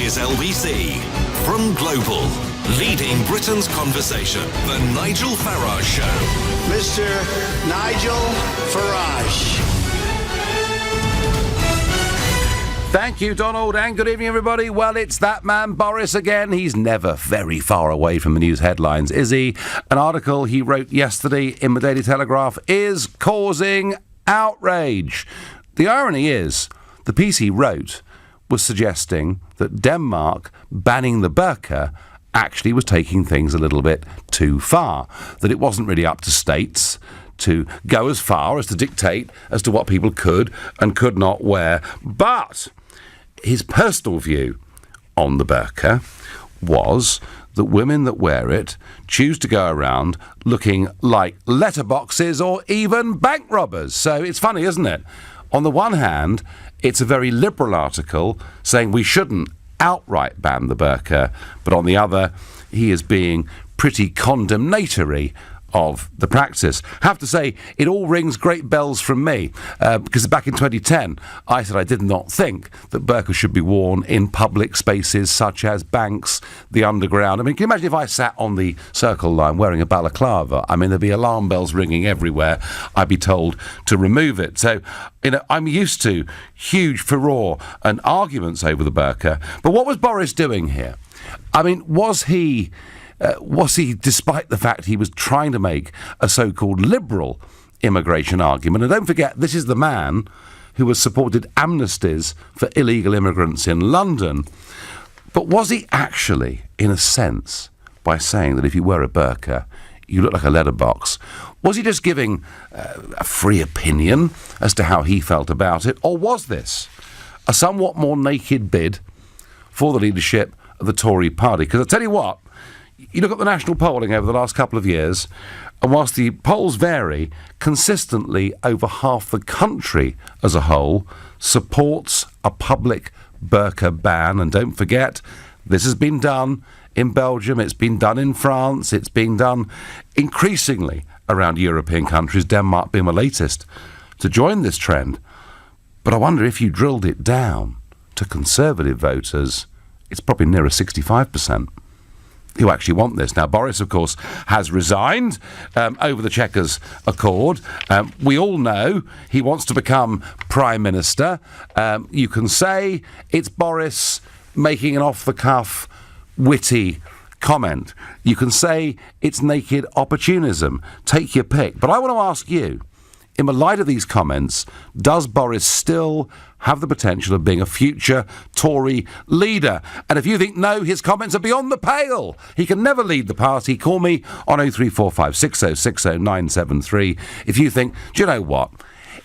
is LBC. From Global, leading Britain's conversation, The Nigel Farage Show. Mr. Nigel Farage. Thank you, Donald, and good evening, everybody. Well, it's that man, Boris, again. He's never very far away from the news headlines, is he? An article he wrote yesterday in the Daily Telegraph is causing outrage. The irony is, the piece he wrote was suggesting that Denmark banning the burqa actually was taking things a little bit too far, that it wasn't really up to states to go as far as to dictate as to what people could and could not wear. But his personal view on the burqa was that women that wear it choose to go around looking like letterboxes or even bank robbers. So it's funny, isn't it? On the one hand, it's a very liberal article saying we shouldn't outright ban the burqa, but on the other, he is being pretty condemnatory of the practice. I have to say, it all rings great bells from me, because back in 2010, I said I did not think that burqa should be worn in public spaces such as banks, the underground. I mean, can you imagine if I sat on the Circle Line wearing a balaclava? I mean, there'd be alarm bells ringing everywhere. I'd be told to remove it. So, I'm used to huge furore and arguments over the burqa. But what was Boris doing here? I mean, was he, despite the fact he was trying to make a so-called liberal immigration argument? And don't forget, this is the man who has supported amnesties for illegal immigrants in London. But was he actually, in a sense, by saying that if you wear a burqa, you look like a letterbox, was he just giving a free opinion as to how he felt about it? Or was this a somewhat more naked bid for the leadership of the Tory party? Because I tell you what, you look at the national polling over the last couple of years, and whilst the polls vary, consistently over half the country as a whole supports a public burqa ban. And don't forget, this has been done in Belgium, it's been done in France, it's being done increasingly around European countries, Denmark being the latest to join this trend. But I wonder if you drilled it down to Conservative voters, it's probably nearer 65%. Who actually want this. Now, Boris, of course, has resigned over the Chequers Accord. We all know he wants to become Prime Minister. You can say it's Boris making an off-the-cuff, witty comment. You can say it's naked opportunism. Take your pick. But I want to ask you, in the light of these comments, does Boris still have the potential of being a future Tory leader? And if you think no, his comments are beyond the pale, he can never lead the party, call me on 0345 6060 973. If you think, do you know what?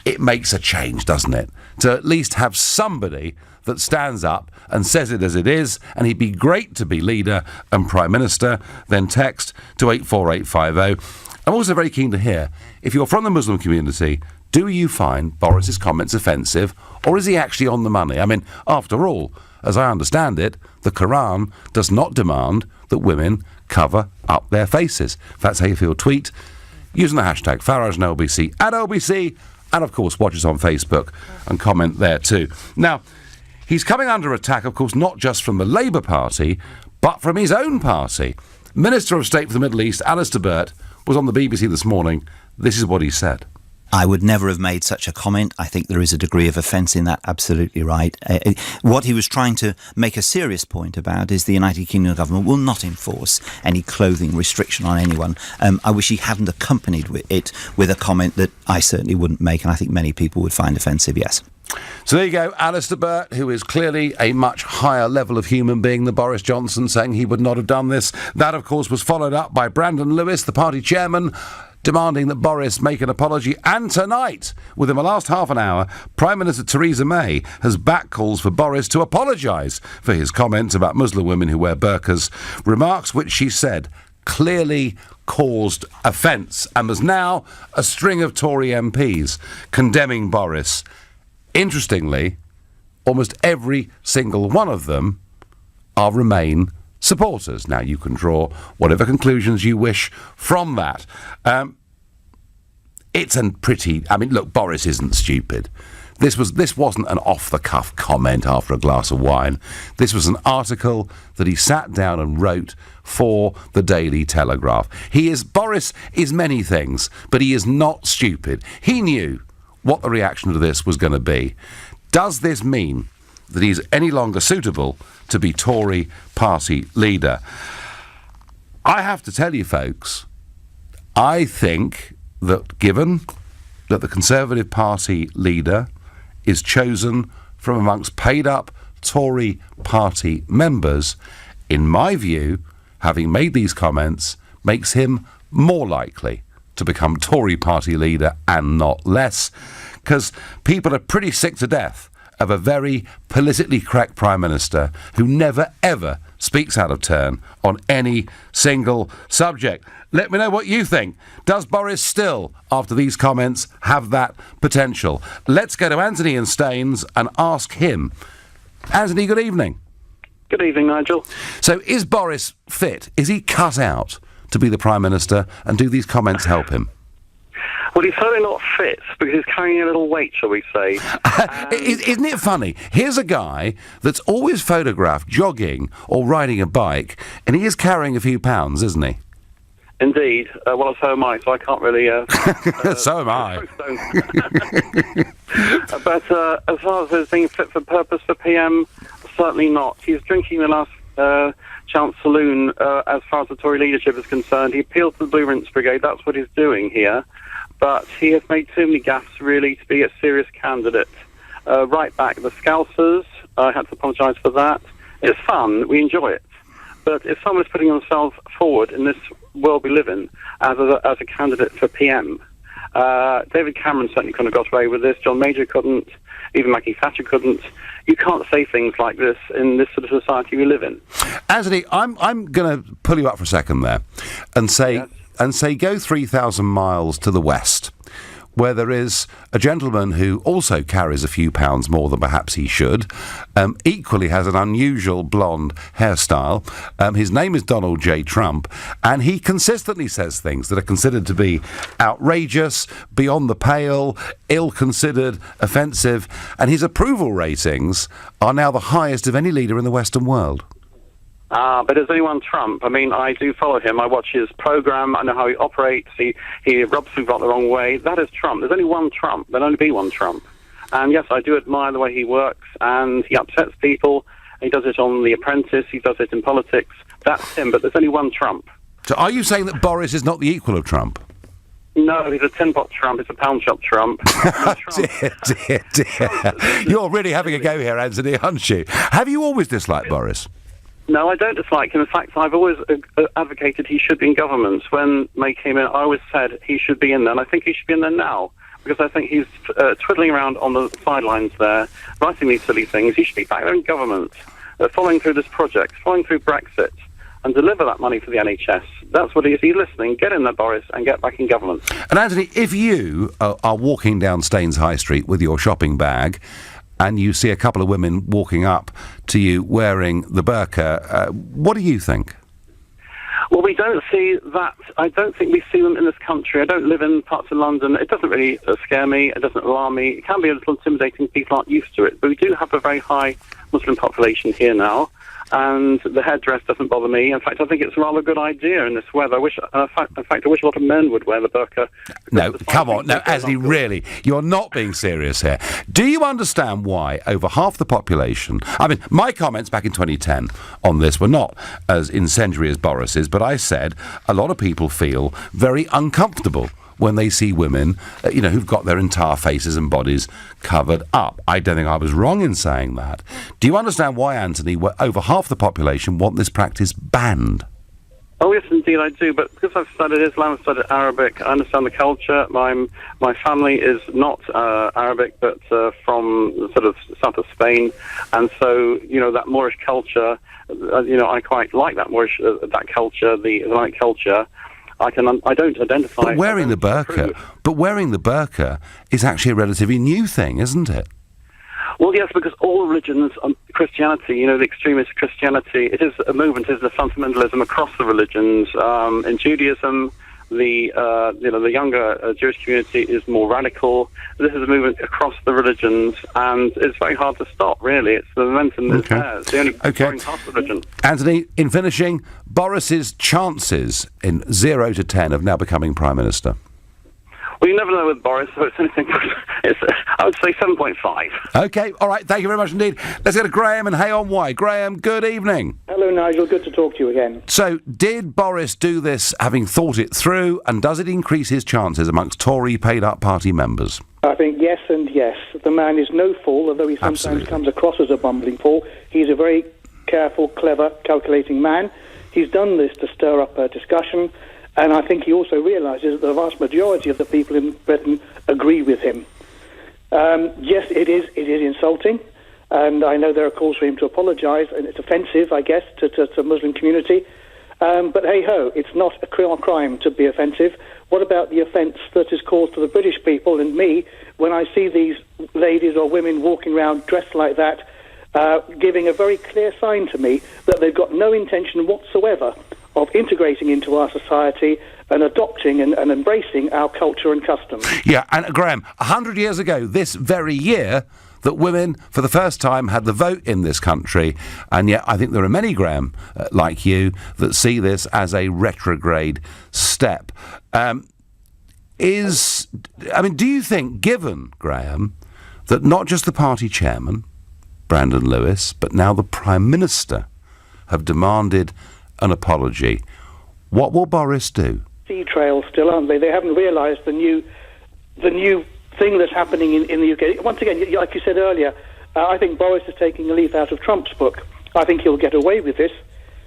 It makes a change, doesn't it? To at least have somebody that stands up and says it as it is, and he'd be great to be leader and Prime Minister, then text to 84850. I'm also very keen to hear, if you're from the Muslim community, do you find Boris's comments offensive, or is he actually on the money? I mean, after all, as I understand it, the Quran does not demand that women cover up their faces. If that's how you feel, tweet using the hashtag Farage and LBC at LBC, and of course watch us on Facebook and comment there too. Now, he's coming under attack, of course, not just from the Labour Party, but from his own party. Minister of State for the Middle East, Alistair Burt, was on the BBC this morning. This is what he said. I would never have made such a comment. I think there is a degree of offence in that, absolutely right. What he was trying to make a serious point about is the United Kingdom government will not enforce any clothing restriction on anyone. I wish he hadn't accompanied it with a comment that I certainly wouldn't make, and I think many people would find offensive, yes. So there you go, Alistair Burt, who is clearly a much higher level of human being than Boris Johnson, saying he would not have done this. That, of course, was followed up by Brandon Lewis, the party chairman, demanding that Boris make an apology. And tonight, within the last half an hour, Prime Minister Theresa May has backed calls for Boris to apologise for his comments about Muslim women who wear burqas, remarks which she said clearly caused offence. And there's now a string of Tory MPs condemning Boris. Interestingly, almost every single one of them are Remain supporters. Now, you can draw whatever conclusions you wish from that. It's a pretty... I mean, look, Boris isn't stupid. This wasn't an off-the-cuff comment after a glass of wine. This was an article that he sat down and wrote for the Daily Telegraph. Boris is many things, but he is not stupid. He knew what the reaction to this was going to be. Does this mean that he's any longer suitable to be Tory party leader? I have to tell you, folks, I think that given that the Conservative Party leader is chosen from amongst paid-up Tory party members, in my view, having made these comments, makes him more likely to become Tory party leader and not less, because people are pretty sick to death of a very politically correct Prime Minister who never, ever speaks out of turn on any single subject. Let me know what you think. Does Boris still, after these comments, have that potential? Let's go to Anthony in Staines and ask him. Anthony, good evening. Good evening, Nigel. So is Boris fit? Is he cut out to be the Prime Minister, and do these comments help him? Well, he's certainly not fit because he's carrying a little weight, shall we say. Isn't it funny? Here's a guy that's always photographed jogging or riding a bike, and he is carrying a few pounds, isn't he? Indeed. Well, so am I, so I can't really... So am I. But as far as his being fit for purpose for PM, certainly not. He's drinking the last chance saloon as far as the Tory leadership is concerned. He appealed to the Blue Rinse Brigade. That's what he's doing here. But he has made too many gaffes, really, to be a serious candidate. Right back, the Scousers, I had to apologise for that. It's fun, we enjoy it. But if someone is putting themselves forward in this world we live in as a candidate for PM, David Cameron certainly couldn't have got away with this. John Major couldn't. Even Maggie Thatcher couldn't. You can't say things like this in this sort of society we live in. Anthony, I'm going to pull you up for a second there and say... Yes. And say go 3,000 miles to the west, where there is a gentleman who also carries a few pounds more than perhaps he should, equally has an unusual blonde hairstyle. His name is Donald J. Trump, and he consistently says things that are considered to be outrageous, beyond the pale, ill-considered, offensive, and his approval ratings are now the highest of any leader in the Western world. But there's only one Trump. I mean, I do follow him. I watch his programme. I know how he operates. He rubs people out the wrong way. That is Trump. There's only one Trump. There'll only be one Trump. And yes, I do admire the way he works, and he upsets people. He does it on The Apprentice. He does it in politics. That's him, but there's only one Trump. So are you saying that Boris is not the equal of Trump? No, he's a tin-pot Trump. He's a pound-shop Trump. Dear. You're really having a go here, Anthony, aren't you? Have you always disliked Boris? No, I don't dislike him. In fact, I've always advocated he should be in government. When May came in, I always said he should be in there, and I think he should be in there now, because I think he's twiddling around on the sidelines there, writing these silly things. He should be back there in government, following through this project, following through Brexit, and deliver that money for the NHS. That's what he is. He's listening. Get in there, Boris, and get back in government. And Anthony, if you are walking down Staines High Street with your shopping bag, and you see a couple of women walking up to you wearing the burqa, what do you think? Well, we don't see that. I don't think we see them in this country. I don't live in parts of London. It doesn't really scare me. It doesn't alarm me. It can be a little intimidating. People aren't used to it. But we do have a very high Muslim population here now. And the headdress doesn't bother me. In fact, I think it's a rather good idea in this weather. In fact, I wish a lot of men would wear the burqa. No, come on. No, Anthony, really, you're not being serious here. Do you understand why over half the population... I mean, my comments back in 2010 on this were not as incendiary as Boris's, but I said a lot of people feel very uncomfortable when they see women, who've got their entire faces and bodies covered up. I don't think I was wrong in saying that. Do you understand why, Anthony, over half the population want this practice banned? Oh, yes, indeed, I do. But because I've studied Islam, I've studied Arabic, I understand the culture. My family is not Arabic, but from sort of south of Spain. And so, that Moorish culture, I quite like that Moorish, that culture, the Islamic culture. I don't identify... But wearing the burqa is actually a relatively new thing, isn't it? Well, yes, because all religions, Christianity, the extremist Christianity, it is a movement, it is a fundamentalism across the religions. In Judaism, the younger Jewish community is more radical. This is a movement across the religions, and it's very hard to stop, really. It's the momentum that's there. It's the only growing past religion. Anthony, in finishing, Boris's chances in 0 to 10 of now becoming Prime Minister? Well, you never know with Boris, so it's anything. I would say 7.5. OK, all right, thank you very much indeed. Let's go to Graham and Hay on Wye. Graham, good evening. Hello, Nigel. Good to talk to you again. So, did Boris do this having thought it through, and does it increase his chances amongst Tory paid-up party members? I think yes and yes. The man is no fool, although he sometimes comes across as a bumbling fool. He's a very careful, clever, calculating man. He's done this to stir up a discussion, and I think he also realises that the vast majority of the people in Britain agree with him. Yes, it is insulting, and I know there are calls for him to apologise, and it's offensive, I guess, to the Muslim community. But hey-ho, it's not a crime to be offensive. What about the offence that is caused to the British people and me when I see these ladies or women walking around dressed like that, giving a very clear sign to me that they've got no intention whatsoever of integrating into our society and adopting and embracing our culture and customs. Yeah, and Graham, 100 years ago, this very year, that women, for the first time, had the vote in this country, and yet I think there are many, Graham, like you, that see this as a retrograde step. Do you think, given, Graham, that not just the party chairman, Brandon Lewis, but now the Prime Minister have demanded an apology, what will Boris do? Sea trail still, aren't they? They haven't realised the new thing that's happening in the UK. Once again, like you said earlier, I think Boris is taking a leaf out of Trump's book. I think he'll get away with this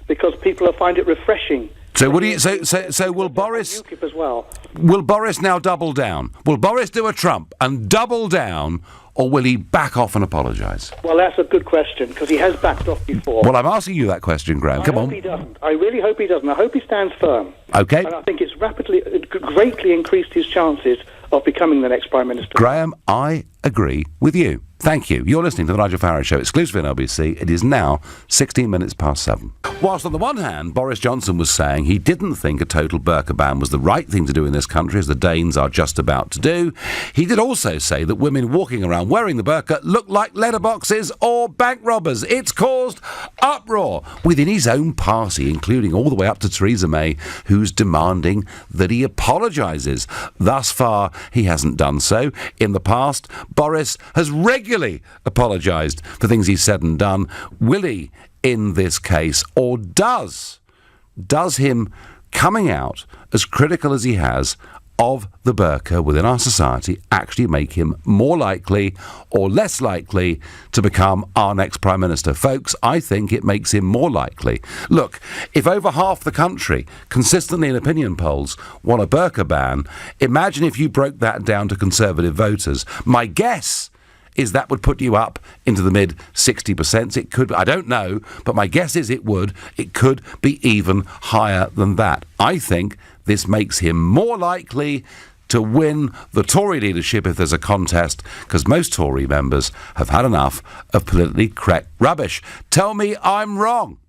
because people will find it refreshing. So what do you? So will Boris? UKIP as well. Will Boris now double down? Will Boris do a Trump and double down, or will he back off and apologise? Well, that's a good question because he has backed off before. Well, I'm asking you that question, Graham. Come on. I hope he doesn't. I really hope he doesn't. I hope he stands firm. Okay. And I think it's greatly increased his chances of becoming the next Prime Minister. Graham, I agree with you. Thank you. You're listening to the Nigel Farage Show, exclusively on LBC. It is now 16 minutes past 7. Whilst on the one hand, Boris Johnson was saying he didn't think a total burqa ban was the right thing to do in this country, as the Danes are just about to do, he did also say that women walking around wearing the burqa look like letterboxes or bank robbers. It's caused uproar within his own party, including all the way up to Theresa May, who's demanding that he apologises. Thus far, he hasn't done so. In the past, Boris has regularly apologised for things he's said and done. Will he in this case, or does him coming out as critical as he has of the burqa within our society actually make him more likely or less likely to become our next Prime Minister? Folks, I think it makes him more likely. Look, if over half the country consistently in opinion polls want a burqa ban, imagine if you broke that down to Conservative voters. My guess is that would put you up into the mid 60%. It could, I don't know, but my guess is it would. It could be even higher than that. I think this makes him more likely to win the Tory leadership if there's a contest, because most Tory members have had enough of politically correct rubbish. Tell me I'm wrong.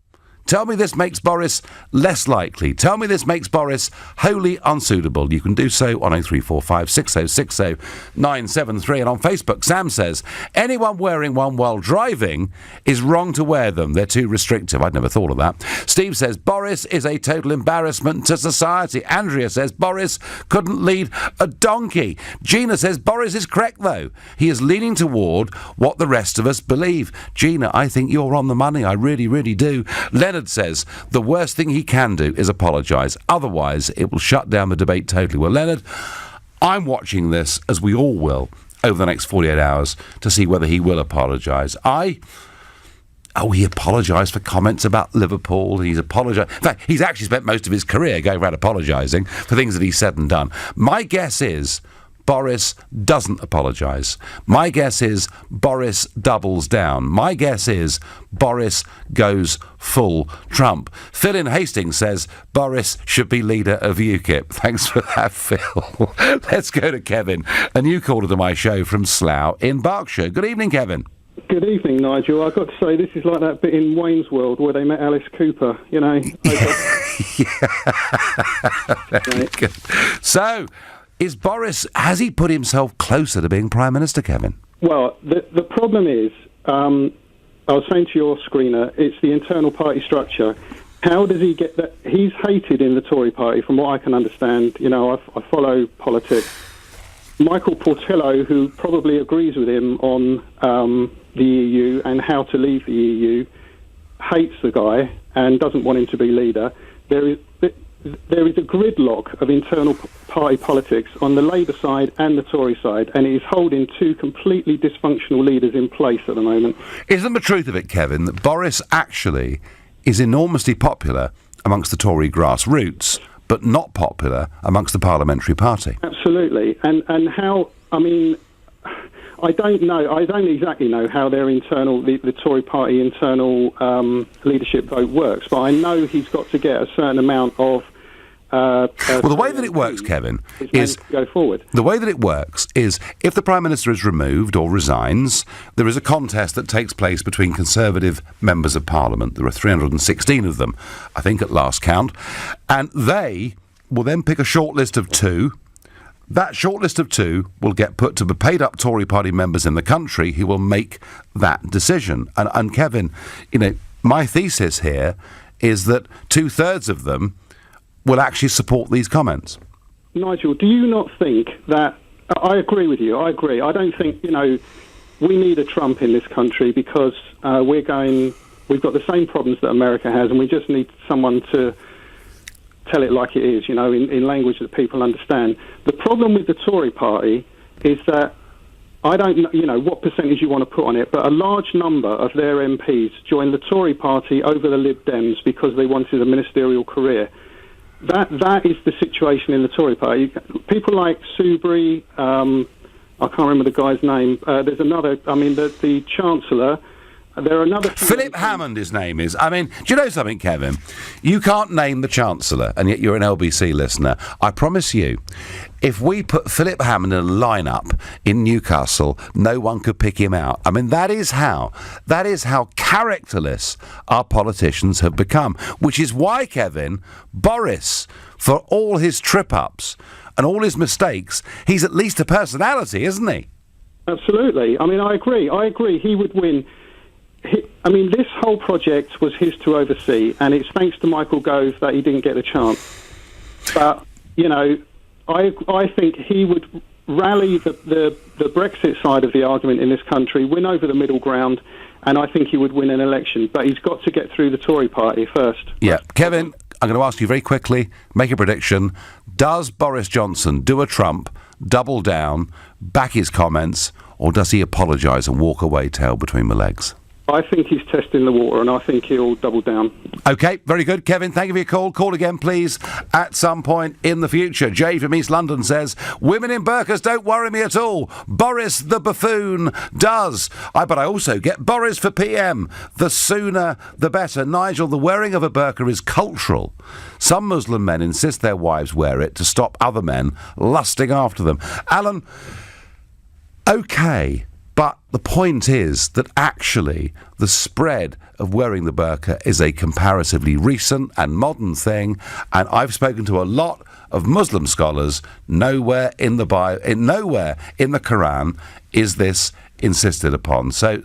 Tell me this makes Boris less likely. Tell me this makes Boris wholly unsuitable. You can do so on 0345 6060 973. And on Facebook, Sam says, anyone wearing one while driving is wrong to wear them. They're too restrictive. I'd never thought of that. Steve says, Boris is a total embarrassment to society. Andrea says, Boris couldn't lead a donkey. Gina says, Boris is correct, though. He is leaning toward what the rest of us believe. Gina, I think you're on the money. I really, really do. Leonard says the worst thing he can do is apologise. Otherwise, it will shut down the debate totally. Well, Leonard, I'm watching this, as we all will, over the next 48 hours to see whether he will apologise. He apologised for comments about Liverpool. He's apologised. In fact, he's actually spent most of his career going around apologising for things that he's said and done. My guess is Boris doesn't apologise. My guess is Boris doubles down. My guess is Boris goes full Trump. Phil in Hastings says Boris should be leader of UKIP. Thanks for that, Phil. Let's go to Kevin, a new caller to my show from Slough in Berkshire. Good evening, Kevin. Good evening, Nigel. I've got to say, this is like that bit in Wayne's World where they met Alice Cooper, you know. Very good. So, is Boris, has he put himself closer to being Prime Minister, Kevin? Well, the problem is, I was saying to your screener, it's the internal party structure. How does he get that? He's hated in the Tory party, from what I can understand. You know, I follow politics. Michael Portillo, who probably agrees with him on the EU and how to leave the EU, hates the guy and doesn't want him to be leader. There is a gridlock of internal party politics on the Labour side and the Tory side, and it is holding two completely dysfunctional leaders in place at the moment. Isn't the truth of it, Kevin, that Boris actually is enormously popular amongst the Tory grassroots, but not popular amongst the parliamentary party? Absolutely. And how, I mean, I don't exactly know how their internal, the Tory party internal leadership vote works, but I know he's got to get a certain amount of well, the way that it works, Kevin, is go forward. The way that it works is if the Prime Minister is removed or resigns, there is a contest that takes place between Conservative members of Parliament. There are 316 of them, I think, at last count, and they will then pick a short list of two. That short list of two will get put to the paid-up Tory party members in the country who will make that decision. And Kevin, you know, my thesis here is that 2/3 of them will actually support these comments. Nigel, do you not think that... I agree with you, I agree. I don't think, you know, we need a Trump in this country because we've got the same problems that America has, and we just need someone to tell it like it is, you know, in language that people understand. The problem with the Tory party is that I don't know, you know, what percentage you want to put on it, but a large number of their MPs joined the Tory party over the Lib Dems because they wanted a ministerial career. That is the situation in the Tory party. People like Soubry, I can't remember the guy's name. There's another. I mean, the Chancellor. There are another. Philip Hammond, his name is. I mean, do you know something, Kevin? You can't name the Chancellor, and yet you're an LBC listener. I promise you, if we put Philip Hammond in a lineup in Newcastle, no one could pick him out. I mean, that is how characterless our politicians have become. Which is why, Kevin, Boris, for all his trip-ups and all his mistakes, he's at least a personality, isn't he? Absolutely. I mean, I agree. He would win. I mean, this whole project was his to oversee, and it's thanks to Michael Gove that he didn't get the chance. But, you know, I think he would rally the Brexit side of the argument in this country, win over the middle ground, and I think he would win an election. But he's got to get through the Tory party first. Yeah. Kevin, I'm going to ask you very quickly, make a prediction. Does Boris Johnson do a Trump, double down, back his comments, or does he apologise and walk away tail between the legs? I think he's testing the water, and I think he'll double down. OK, very good. Kevin, thank you for your call. Call again, please, at some point in the future. Jay from East London says, women in burqas don't worry me at all. Boris the buffoon does. But I also get Boris for PM. The sooner, the better. Nigel, the wearing of a burqa is cultural. Some Muslim men insist their wives wear it to stop other men lusting after them. Alan, OK. But the point is that actually the spread of wearing the burqa is a comparatively recent and modern thing, and I've spoken to a lot of Muslim scholars. Nowhere in the Quran is this insisted upon. So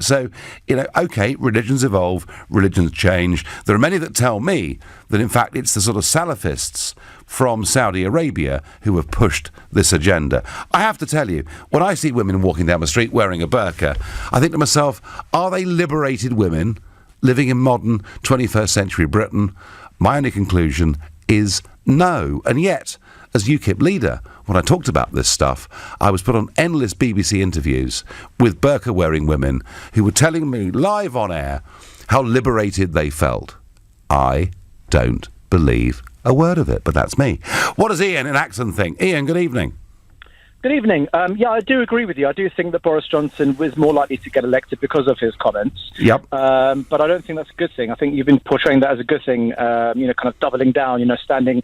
you know, okay, religions evolve, religions change. There are many that tell me that in fact it's the sort of Salafists from Saudi Arabia who have pushed this agenda. I have to tell you, when I see women walking down the street wearing a burqa, I think to myself, are they liberated women living in modern 21st century Britain? My only conclusion is no. And yet, as UKIP leader, when I talked about this stuff, I was put on endless BBC interviews with burqa-wearing women who were telling me live on air how liberated they felt. I don't believe a word of it, but that's me. What does Ian in Acton think? Ian, good evening. Good evening. Yeah, I do agree with you. I do think that Boris Johnson was more likely to get elected because of his comments. Yep. But I don't think that's a good thing. I think you've been portraying that as a good thing, you know, kind of doubling down, you know, standing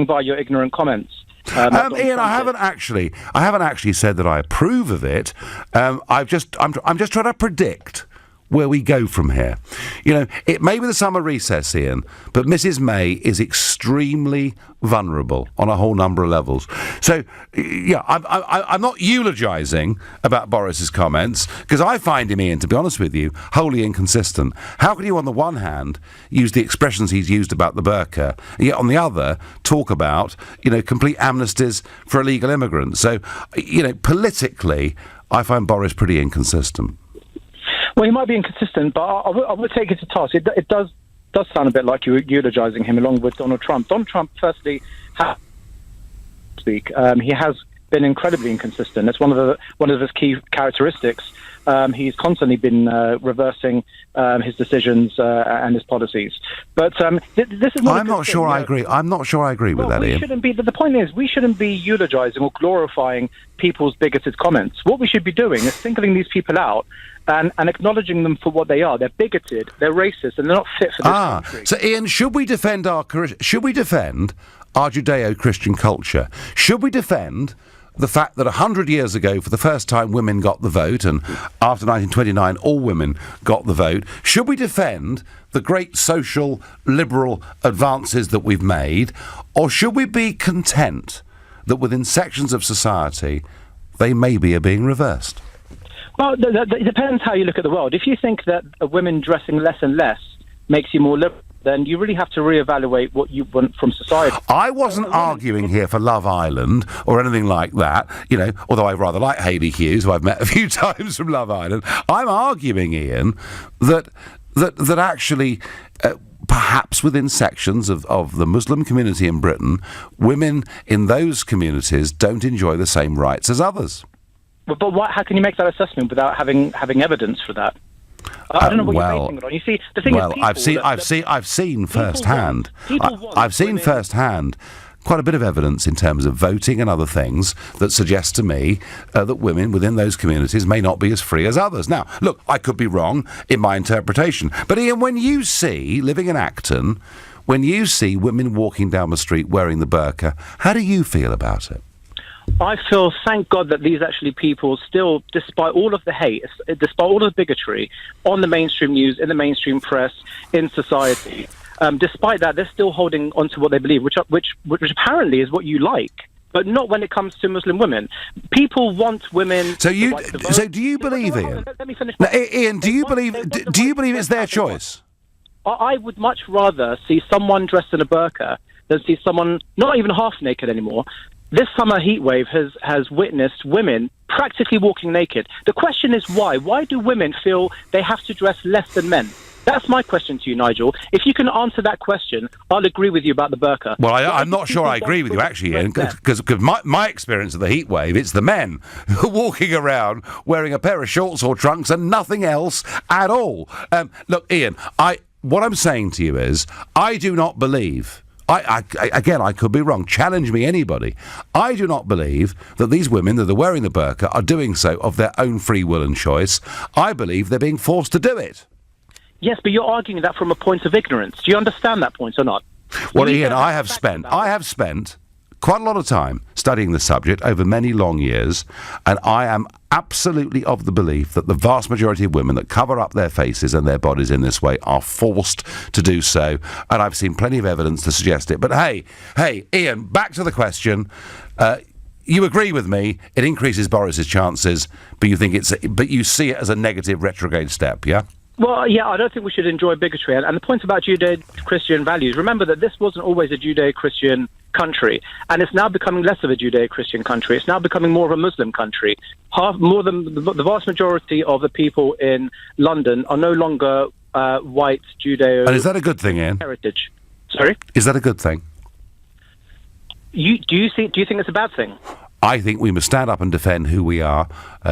by your ignorant comments. Ian, I haven't actually said that I approve of it. I'm just trying to predict where we go from here. You know, it may be the summer recess, Ian, but Mrs. May is extremely vulnerable on a whole number of levels. So, yeah, I'm not eulogising about Boris's comments, because I find him, Ian, to be honest with you, wholly inconsistent. How can you, on the one hand, use the expressions he's used about the burqa, and yet on the other, talk about, you know, complete amnesties for illegal immigrants? So, you know, politically, I find Boris pretty inconsistent. Well, he might be inconsistent, but I would take it to task. It does sound a bit like you were eulogising him along with Donald Trump. Donald Trump, firstly, he has been incredibly inconsistent. It's one of his key characteristics. He's constantly been reversing his decisions and his policies. But this is not. I'm not sure I agree. I'm not sure I agree with that, Ian. Shouldn't be. The point is, we shouldn't be eulogising or glorifying people's bigoted comments. What we should be doing is singling these people out and acknowledging them for what they are. They're bigoted, they're racist, and they're not fit for this country. So, Ian, should we defend our Judeo-Christian culture? Should we defend the fact that 100 years ago, for the first time, women got the vote, and after 1929, all women got the vote? Should we defend the great social liberal advances that we've made, or should we be content that within sections of society they maybe are being reversed? Well, it depends how you look at the world. If you think that women dressing less and less makes you more liberal, then you really have to reevaluate what you want from society. I wasn't arguing here for Love Island or anything like that, you know, although I rather like Hayley Hughes, who I've met a few times from Love Island. I'm arguing, Ian, that actually perhaps within sections of the Muslim community in Britain, women in those communities don't enjoy the same rights as others. But how can you make that assessment without having evidence for that? I don't know what you're basing it on. You see, the thing is, I've seen firsthand. I've seen firsthand quite a bit of evidence in terms of voting and other things that suggest to me that women within those communities may not be as free as others. Now, look, I could be wrong in my interpretation, but Ian, when you see, living in Acton, when you see women walking down the street wearing the burqa, how do you feel about it? I feel, thank God, that these actually people still, despite all of the hate, despite all of the bigotry on the mainstream news, in the mainstream press, in society, despite that, they're still holding on to what they believe, which apparently is what you like, but not when it comes to Muslim women. People want women. So do you believe, Ian? Let me finish. Now, Ian, do you believe it's their choice? I would much rather see someone dressed in a burqa than see someone not even half naked anymore. This summer heatwave has witnessed women practically walking naked. The question is why? Why do women feel they have to dress less than men? That's my question to you, Nigel. If you can answer that question, I'll agree with you about the burqa. Well, I'm not sure I agree with you, actually, Ian, because my experience of the heatwave, it's the men who are walking around wearing a pair of shorts or trunks and nothing else at all. Look, Ian, what I'm saying to you is, I do not believe... Again, I could be wrong. Challenge me, anybody. I do not believe that these women that are wearing the burqa are doing so of their own free will and choice. I believe they're being forced to do it. Yes, but you're arguing that from a point of ignorance. Do you understand that point or not? Well, Ian, I have spent quite a lot of time studying the subject over many long years, and I am absolutely of the belief that the vast majority of women that cover up their faces and their bodies in this way are forced to do so, and I've seen plenty of evidence to suggest it. But hey, Ian, back to the question. You agree with me, it increases Boris's chances, but you see it as a negative retrograde step, yeah? Well, yeah, I don't think we should enjoy bigotry. And the point about Judeo-Christian values, remember that this wasn't always a Judeo-Christian country, and it's now becoming less of a Judeo-Christian country. It's now becoming more of a Muslim country. More than the vast majority of the people in London are no longer white Judeo. And is that a good thing, Ian? Heritage. Sorry? Is that a good thing? Do you think it's a bad thing? I think we must stand up and defend who we are.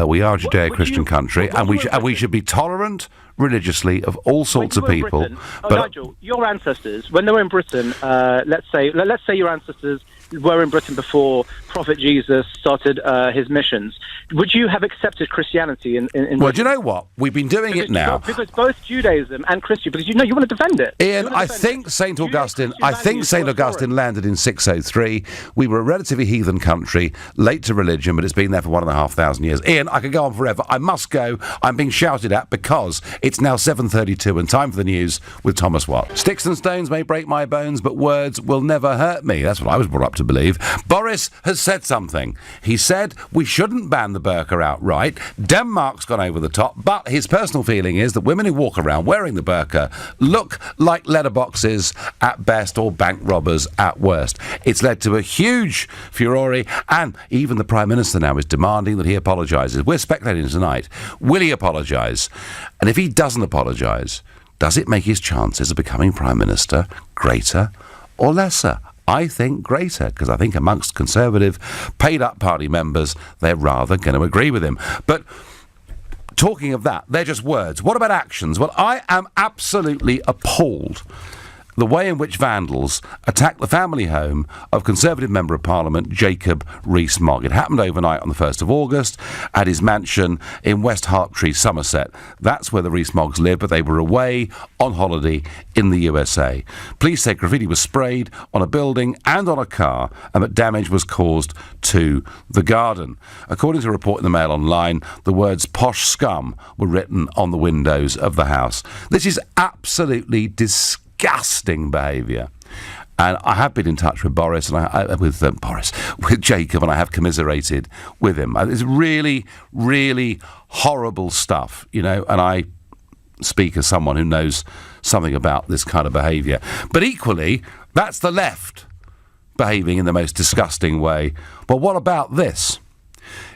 We are a Judeo-Christian country, and we should be tolerant religiously of all sorts of people. Nigel, your ancestors, when they were in Britain, let's say your ancestors were in Britain before Prophet Jesus started his missions. Would you have accepted Christianity in Well, do you know what? We've been doing it now. Because both Judaism and Christianity, because you want to defend it. Ian, I think St. Augustine landed in 603. We were a relatively heathen country, late to religion, but it's been there for 1,500 years. Ian, I could go on forever. I must go. I'm being shouted at because It's now 7:32 and time for the news with Thomas Watt. Sticks and stones may break my bones, but words will never hurt me. That's what I was brought up to believe. Boris has said something. He said we shouldn't ban the burqa outright. Denmark's gone over the top, but his personal feeling is that women who walk around wearing the burqa look like letterboxes at best or bank robbers at worst. It's led to a huge furore, and even the Prime Minister now is demanding that he apologises. We're speculating tonight. Will he apologise? And if he doesn't apologise, does it make his chances of becoming Prime Minister greater or lesser? I think greater, because I think amongst Conservative paid-up party members, they're rather going to agree with him. But talking of that, they're just words. What about actions? Well, I am absolutely appalled the way in which vandals attacked the family home of Conservative Member of Parliament Jacob Rees-Mogg. It happened overnight on the 1st of August at his mansion in West Hartree, Somerset. That's where the Rees-Moggs live, but they were away on holiday in the USA. Police say graffiti was sprayed on a building and on a car, and that damage was caused to the garden. According to a report in the Mail Online, the words "posh scum" were written on the windows of the house. This is absolutely disgusting behaviour. And I have been in touch with Boris and with Jacob, and I have commiserated with him. It's really, really horrible stuff, you know, and I speak as someone who knows something about this kind of behaviour. But equally, that's the left behaving in the most disgusting way. But what about this?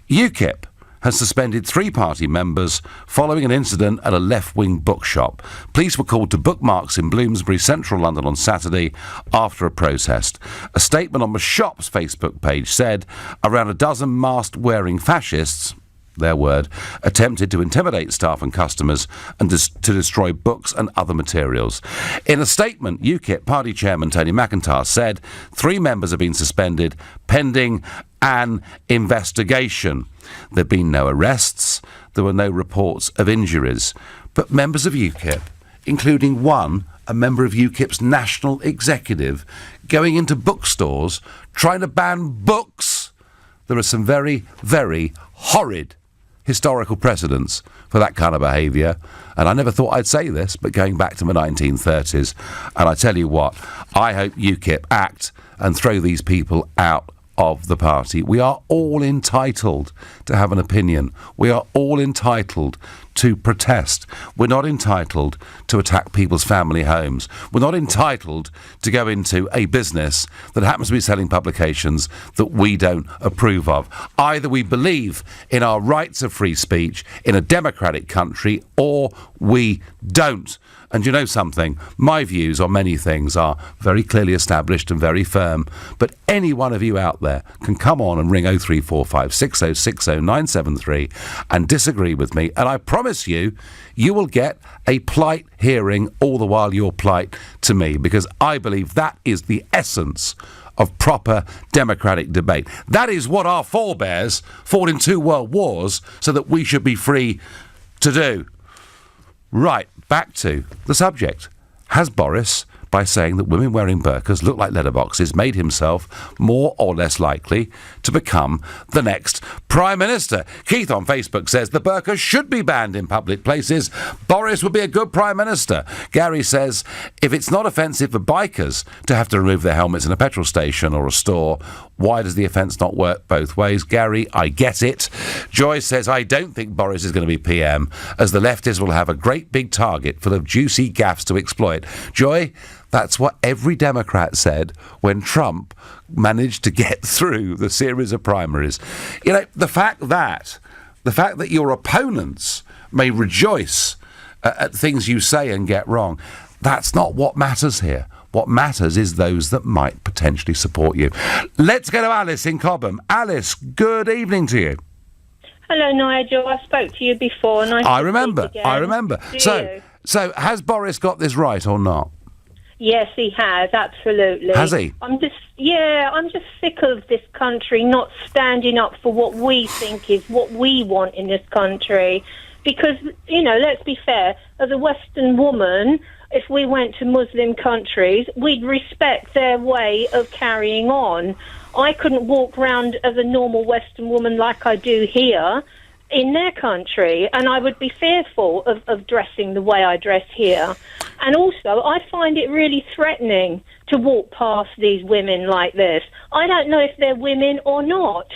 UKIP has suspended 3 party members following an incident at a left-wing bookshop. Police were called to Bookmarks in Bloomsbury, central London on Saturday after a protest. A statement on the shop's Facebook page said around a dozen mask-wearing fascists, their word, attempted to intimidate staff and customers and to destroy books and other materials. In a statement, UKIP party chairman Tony McIntyre said 3 members have been suspended pending an investigation. There have been no arrests, there were no reports of injuries, but members of UKIP, including one, a member of UKIP's national executive, going into bookstores trying to ban books. There are some very, very horrid historical precedents for that kind of behaviour, and I never thought I'd say this, but going back to the 1930s, and I tell you what, I hope UKIP act and throw these people out of the party. We are all entitled to have an opinion. We are all entitled to protest. We're not entitled to attack people's family homes. We're not entitled to go into a business that happens to be selling publications that we don't approve of. Either we believe in our rights of free speech in a democratic country, or we don't. And you know something? My views on many things are very clearly established and very firm. But any one of you out there can come on and ring 0345 6060 973 and disagree with me. And I promise you, you will get a polite hearing all the while you're polite to me, because I believe that is the essence of proper democratic debate. That is what our forebears fought in 2 world wars so that we should be free to do. Right, back to the subject. Has Boris, by saying that women wearing burqas look like letterboxes, made himself more or less likely to become the next Prime Minister? Keith on Facebook says the burqa should be banned in public places. Boris would be a good Prime Minister. Gary says if it's not offensive for bikers to have to remove their helmets in a petrol station or a store, why does the offence not work both ways? Gary, I get it. Joy says, I don't think Boris is going to be PM, as the leftists will have a great big target full of juicy gaffes to exploit. Joy, that's what every Democrat said when Trump managed to get through the series of primaries. You know, the fact that your opponents may rejoice at things you say and get wrong, that's not what matters here. What matters is those that might potentially support you. Let's go to Alice in Cobham. Alice, good evening to you. Hello, Nigel. I spoke to you before. And I remember. So has Boris got this right or not? Yes, he has, absolutely. Has he? I'm just sick of this country not standing up for what we think is what we want in this country. Because, you know, let's be fair, as a Western woman, if we went to Muslim countries, we'd respect their way of carrying on. I couldn't walk around as a normal Western woman like I do here in their country, and I would be fearful of dressing the way I dress here. And also, I find it really threatening to walk past these women like this. I don't know if they're women or not.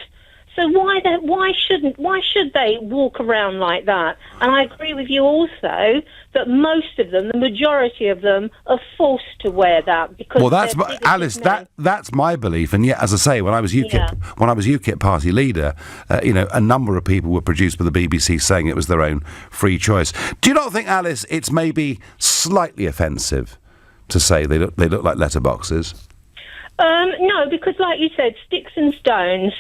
So why should they walk around like that? And I agree with you also that most of them, the majority of them, are forced to wear that because. Well, that's Alice. That's my belief, and yet, as I say, when I was UKIP party leader, a number of people were produced by the BBC saying it was their own free choice. Do you not think, Alice, it's maybe slightly offensive to say they look like letterboxes? No, because like you said, sticks and stones,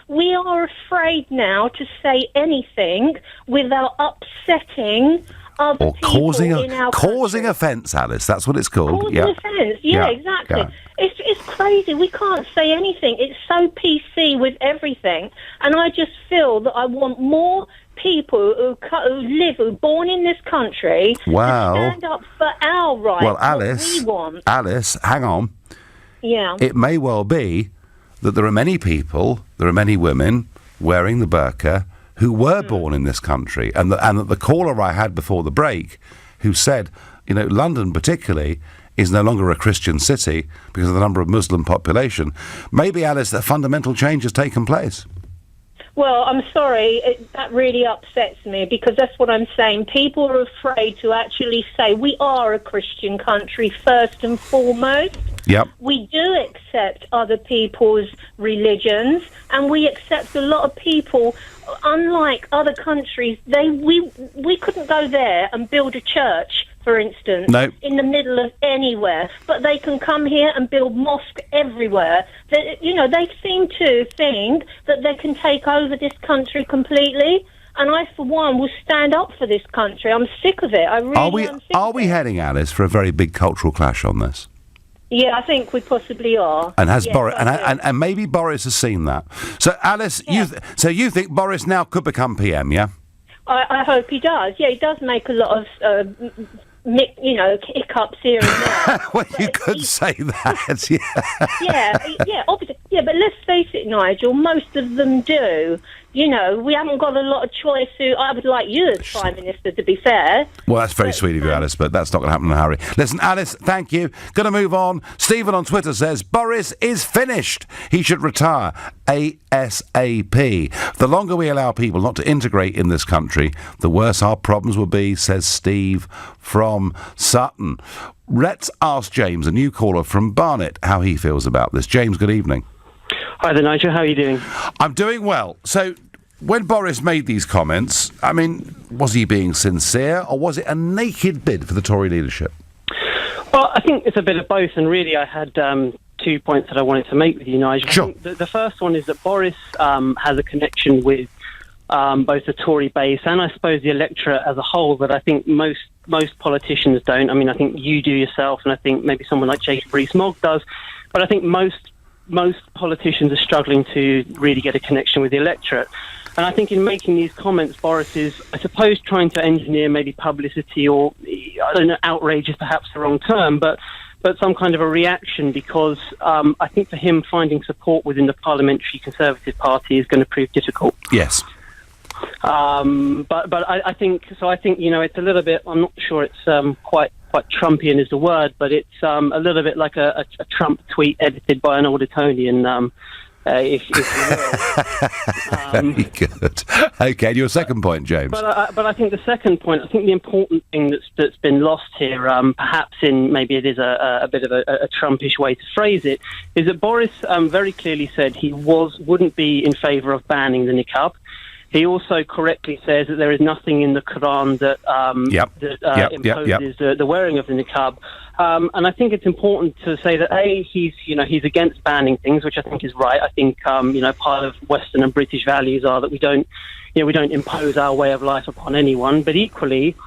we are afraid now to say anything without upsetting other people in our causing country. offence, Alice. That's what it's called. Causing offence, exactly. Yeah. It's crazy. We can't say anything. It's so PC with everything. And I just feel that I want more people who are born in this country to stand up for our rights. Well, Alice, what we want. Alice, hang on. Yeah. It may well be that there are many women wearing the burqa who were born in this country, and that the caller I had before the break, who said, London particularly is no longer a Christian city because of the number of Muslim population. Maybe, Alice, a fundamental change has taken place. Well, I'm sorry, that really upsets me because that's what I'm saying. People are afraid to actually say we are a Christian country first and foremost. Yep. We do accept other people's religions, and we accept a lot of people. Unlike other countries, we couldn't go there and build a church, for instance, in the middle of anywhere. But they can come here and build mosques everywhere. They seem to think that they can take over this country completely. And I, for one, will stand up for this country. I'm sick of it. I really am sick Are of we it. heading, Alice, for a very big cultural clash on this? Yeah, I think we possibly are. And and maybe Boris has seen that. So, Alice, you think Boris now could become PM, yeah? I hope he does. Yeah, he does make a lot of hiccups here and there. Well, you could say that, yeah, obviously. Yeah, but let's face it, Nigel, most of them do. We haven't got a lot of choice. I would like you as Prime Minister, to be fair. Well, that's very sweet of you, Alice, but that's not going to happen in a hurry. Listen, Alice, thank you. Going to move on. Stephen on Twitter says, Boris is finished. He should retire ASAP. The longer we allow people not to integrate in this country, the worse our problems will be, says Steve from Sutton. Let's ask James, a new caller from Barnet, how he feels about this. James, good evening. Hi there, Nigel. How are you doing? I'm doing well. So, when Boris made these comments, I mean, was he being sincere, or was it a naked bid for the Tory leadership? Well, I think it's a bit of both, and really I had 2 points that I wanted to make with you, Nigel. Sure. I think the first one is that Boris has a connection with both the Tory base and, I suppose, the electorate as a whole that I think most politicians don't. I mean, I think you do yourself, and I think maybe someone like Jacob Rees-Mogg does, but I think most politicians are struggling to really get a connection with the electorate. And I think in making these comments, Boris is, I suppose, trying to engineer maybe publicity, or, I don't know, outrage is perhaps the wrong term, but some kind of a reaction, because I think for him finding support within the Parliamentary Conservative Party is going to prove difficult. Yes. But I think it's a little bit, I'm not sure it's quite Trumpian is the word, but it's a little bit like a Trump tweet edited by an Aldertonian, if you will. Very good. Okay, your second point, James. But I think the second point, I think the important thing that's been lost here, perhaps in maybe it is a bit of a Trumpish way to phrase it, is that Boris very clearly said he wouldn't be in favour of banning the niqab. He also correctly says that there is nothing in the Quran that imposes the wearing of the niqab. And I think it's important to say that he's against banning things, which I think is right. I think part of Western and British values are that we don't impose our way of life upon anyone. But equally,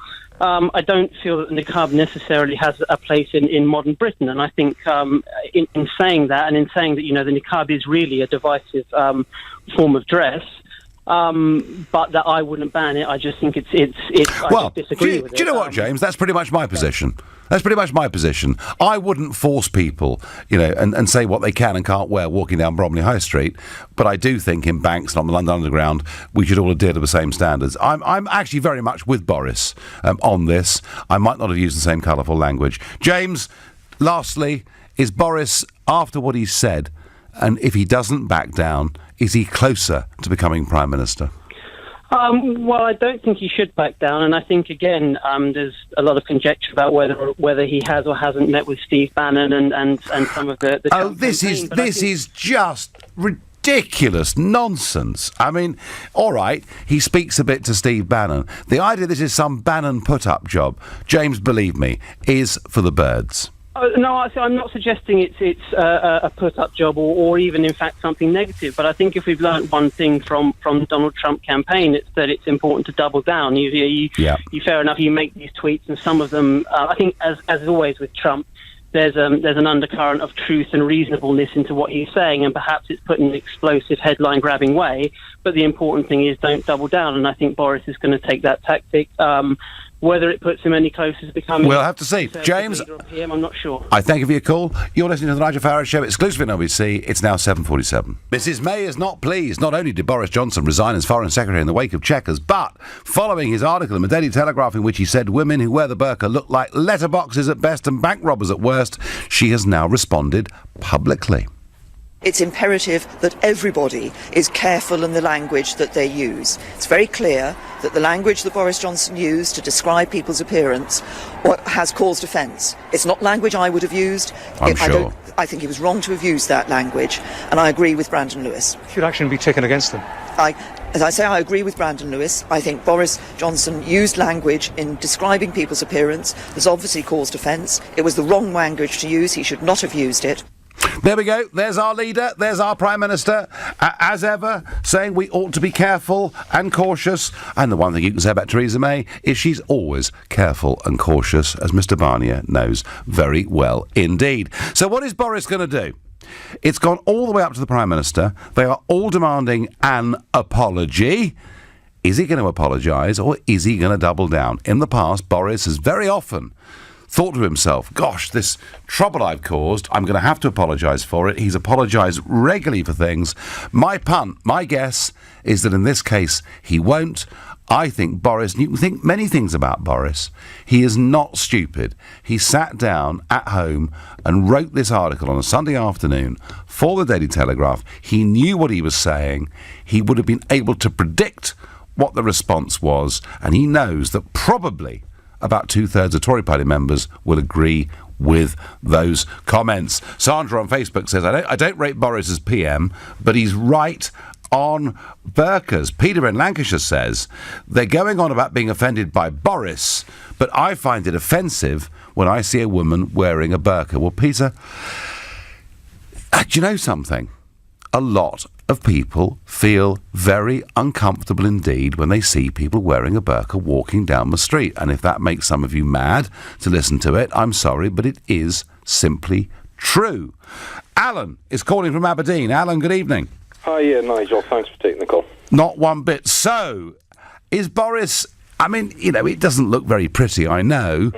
I don't feel that the niqab necessarily has a place in modern Britain. And I think in saying that, and in saying that the niqab is really a divisive form of dress. but that I wouldn't ban it. I just think it's. Well, I just disagree with it. Do you know what, James? That's pretty much my position. That's pretty much my position. I wouldn't force people, and say what they can and can't wear walking down Bromley High Street, but I do think in banks and on the London Underground we should all adhere to the same standards. I'm actually very much with Boris on this. I might not have used the same colourful language. James, lastly, is Boris, after what he's said, and if he doesn't back down, is he closer to becoming Prime Minister? Well, I don't think he should back down, and I think again there's a lot of conjecture about whether he has or hasn't met with Steve Bannon and some of the. This is just ridiculous nonsense. I mean, all right, he speaks a bit to Steve Bannon. The idea this is some Bannon put-up job, James, believe me, is for the birds. No, I'm not suggesting it's a put-up job or even, in fact, something negative. But I think if we've learnt one thing from the Donald Trump campaign, it's that it's important to double down. You fair enough, you make these tweets, and some of them, I think, as always with Trump, there's an undercurrent of truth and reasonableness into what he's saying, and perhaps it's put in an explosive, headline-grabbing way. But the important thing is don't double down, and I think Boris is going to take that tactic. Whether it puts him any closer to becoming... We'll have to see. James, PM, I'm not sure. I thank you for your call. You're listening to the Nigel Farage Show, exclusively on LBC. It's now 7:47. Mrs May is not pleased. Not only did Boris Johnson resign as Foreign Secretary in the wake of Chequers, but following his article in the Daily Telegraph in which he said women who wear the burqa look like letterboxes at best and bank robbers at worst, she has now responded publicly. It's imperative that everybody is careful in the language that they use. It's very clear that the language that Boris Johnson used to describe people's appearance has caused offence. It's not language I would have used. I'm sure. I think he was wrong to have used that language, and I agree with Brandon Lewis. Should action be taken against them? As I say, I agree with Brandon Lewis. I think Boris Johnson used language in describing people's appearance that's obviously caused offence. It was the wrong language to use. He should not have used it. There we go. There's our leader. There's our Prime Minister, as ever, saying we ought to be careful and cautious. And the one thing you can say about Theresa May is she's always careful and cautious, as Mr Barnier knows very well indeed. So what is Boris going to do? It's gone all the way up to the Prime Minister. They are all demanding an apology. Is he going to apologise, or is he going to double down? In the past, Boris has very often thought to himself, gosh, this trouble I've caused, I'm going to have to apologise for it. He's apologised regularly for things. My guess is that in this case, he won't. I think Boris, and you can think many things about Boris, he is not stupid. He sat down at home and wrote this article on a Sunday afternoon for the Daily Telegraph. He knew what he was saying. He would have been able to predict what the response was, and he knows that probably about 2/3 of Tory party members will agree with those comments. Sandra on Facebook says, I don't rate Boris as PM, but he's right on burqas. Peter in Lancashire says, they're going on about being offended by Boris, but I find it offensive when I see a woman wearing a burqa. Well, Peter, do you know something? A lot of people feel very uncomfortable indeed when they see people wearing a burqa walking down the street. And if that makes some of you mad to listen to it, I'm sorry, but it is simply true. Alan is calling from Aberdeen. Alan, good evening. Hi, Nigel. Thanks for taking the call. Not one bit. So, is Boris... I mean, it doesn't look very pretty, I know,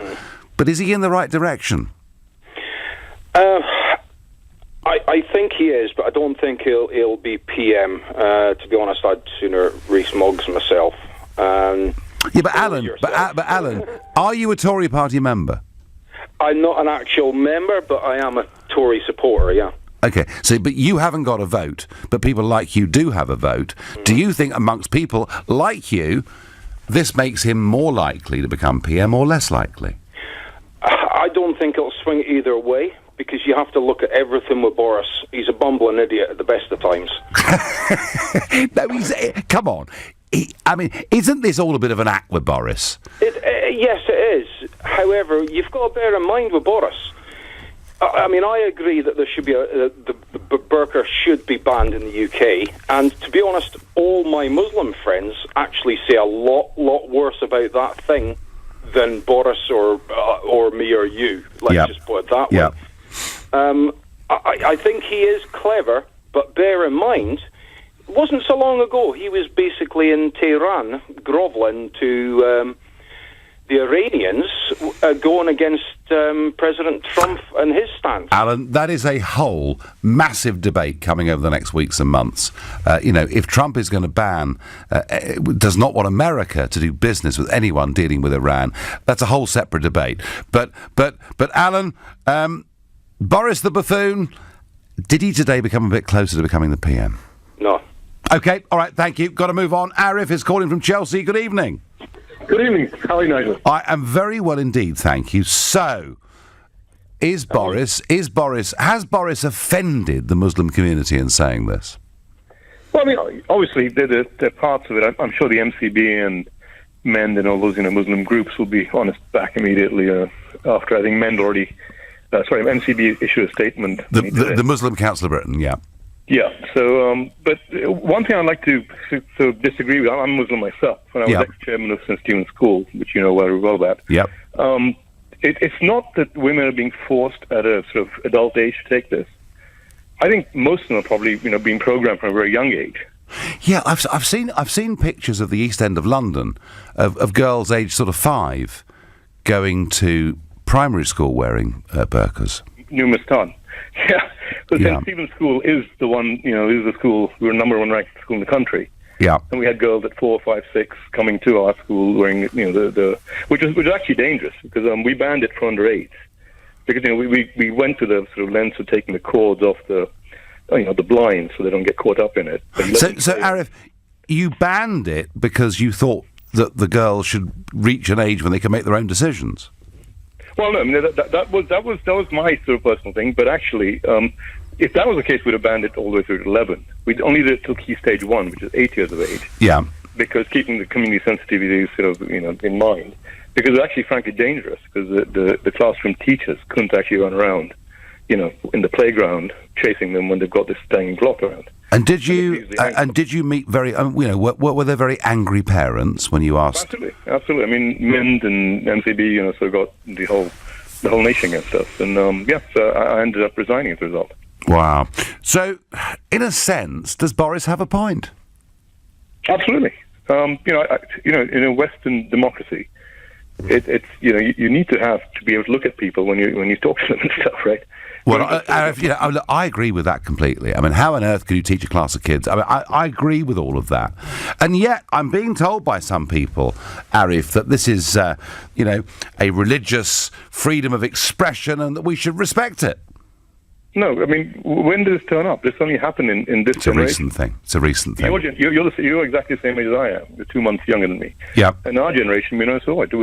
but is he in the right direction? I think he is, but I don't think he'll be PM. To be honest, I'd sooner Rees Moggs myself. But Alan, are you a Tory party member? I'm not an actual member, but I am a Tory supporter, yeah. Okay, so, but you haven't got a vote, but people like you do have a vote. Do you think amongst people like you, this makes him more likely to become PM or less likely? I don't think it'll swing either way, because you have to look at everything with Boris. He's a bumbling idiot at the best of times. No, come on. Isn't this all a bit of an act with Boris? Yes, it is. However, you've got to bear in mind with Boris, I agree that there should be the burqa should be banned in the UK, and to be honest, all my Muslim friends actually say a lot worse about that thing than Boris or me or you. Let's just put it that way. I think he is clever, but bear in mind, wasn't so long ago. He was basically in Tehran, grovelling to the Iranians, going against President Trump and his stance. Alan, that is a whole massive debate coming over the next weeks and months. If Trump is going to ban, does not want America to do business with anyone dealing with Iran, that's a whole separate debate. But Alan, Boris the buffoon, did he today become a bit closer to becoming the PM? No. Okay, all right, thank you. Got to move on. Arif is calling from Chelsea. Good evening. Good evening. How are you, Nigel? I am very well indeed, thank you. So, has Boris offended the Muslim community in saying this? Well, I mean, obviously, there are parts of it. I'm sure the MCB and MEND and all those, Muslim groups will be on his back immediately after, I think, MCB issued a statement. The Muslim Council of Britain, yeah. Yeah, so, but one thing I'd like to disagree with, I'm Muslim myself, and I was ex-chairman of St. Stephen's School, which you know very well about. Yep. It's not that women are being forced at a sort of adult age to take this. I think most of them are probably, being programmed from a very young age. Yeah, I've seen pictures of the East End of London of girls aged sort of 5 going to primary school wearing burqas. Numerous times. Yeah. So St. Stephen's School is the one, is the school, we're number one ranked school in the country. Yeah. And we had girls at 4, 5, 6 coming to our school wearing, which is actually dangerous because we banned it for under 8. Because, we went to the sort of lengths of taking the cords off the blinds so they don't get caught up in it. So Arif, you banned it because you thought that the girls should reach an age when they can make their own decisions? Well, no, I mean, that was my sort of personal thing, but actually, if that was the case, we'd have banned it all the way through to 11. We'd only did it till key stage 1, which is 8 years of age. Yeah. Because keeping the community sensitivities sort of, in mind. Because it's actually, frankly, dangerous, because the classroom teachers couldn't actually run around, in the playground, chasing them when they've got this dangling clock around. And did you meet very, were there very angry parents when you asked? Absolutely. I mean, MEND and MCB, sort of got the whole nation against us. And, so I ended up resigning as a result. Wow. So, in a sense, does Boris have a point? Absolutely. In a Western democracy, it's you need to be able to look at people when you talk to them and stuff, right? Well, I agree with that completely. I mean, how on earth can you teach a class of kids? I mean, I agree with all of that. And yet, I'm being told by some people, Arif, that this is, a religious freedom of expression and that we should respect it. No, I mean, when did this turn up? This only happened in this generation. It's a recent thing. You're exactly the same age as I am. You're 2 months younger than me. Yeah. And our generation, so what? I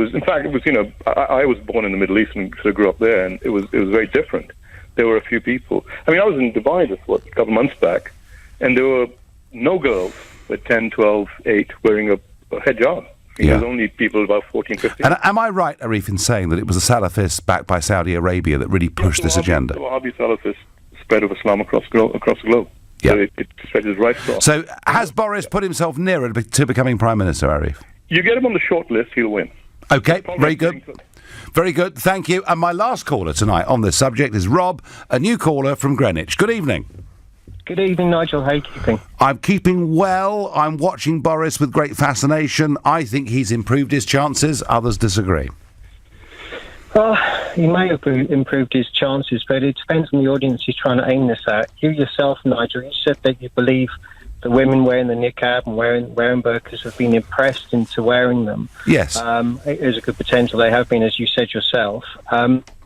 was born in the Middle East and sort of grew up there, and it was very different. There were a few people. I mean, I was in Dubai just, a couple months back, and there were no girls at 10, 12, 8 wearing a hijab. There was only people about 14, 15. And am I right, Arif, in saying that it was the Salafists backed by Saudi Arabia that really pushed this agenda? The Wahhabi Salafist spread of Islam across the globe. Yeah. So it spreads right across. So has Boris put himself nearer to becoming Prime Minister, Arif? You get him on the short list, he'll win. Okay, very good. Very good, thank you. And my last caller tonight on this subject is Rob, a new caller from Greenwich. Good evening. Good evening, Nigel. How are you keeping? I'm keeping well. I'm watching Boris with great fascination. I think he's improved his chances. Others disagree. Well, he may have improved his chances, but it depends on the audience he's trying to aim this at. You yourself, Nigel, you said that you believe the women wearing the niqab and wearing burqas have been impressed into wearing them. Yes. There's a good potential they have been, as you said yourself.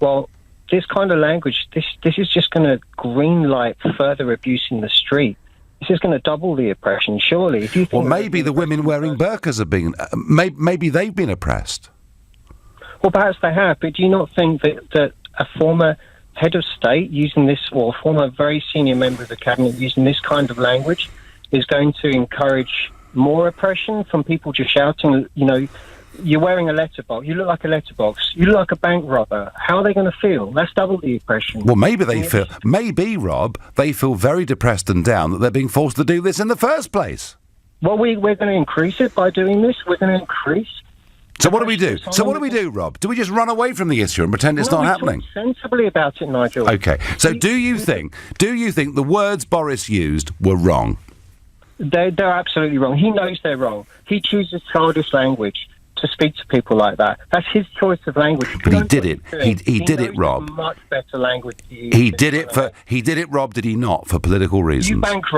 Well, this kind of language, this is just going to green light further abuse in the street. This is going to double the oppression, surely. If you think maybe the women wearing burqas have been... maybe they've been oppressed. Well, perhaps they have, but do you not think that a former head of state using this, or a former very senior member of the cabinet using this kind of language is going to encourage more oppression from people just shouting, you're wearing a letterbox, you look like a letterbox, you look like a bank robber. How are they going to feel? That's double the oppression. Well, maybe, Rob, they feel very depressed and down that they're being forced to do this in the first place. Well, we're going to increase it by doing this. We're going to increase... So what do we do? Rob? Do we just run away from the issue and pretend it's not happening? Talk sensibly about it, Nigel. Okay. So do you think the words Boris used were wrong? They're absolutely wrong. He knows they're wrong. He chooses childish language to speak to people like that. That's his choice of language. But he did it. He did it, Rob. Much better language to use. He did it, Rob, did he not, for political reasons? You bank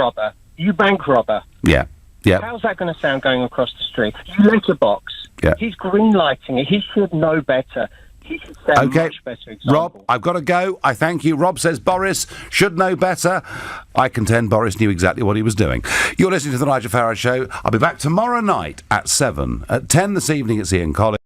robber. Yeah. Yeah. How's that going to sound going across the street? You letterbox. Yeah. He's green-lighting it. He should know better. He should set a much better example. Rob, I've got to go. I thank you. Rob says Boris should know better. I contend Boris knew exactly what he was doing. You're listening to The Nigel Farage Show. I'll be back tomorrow night at 7. At 10 this evening, it's Ian Collins.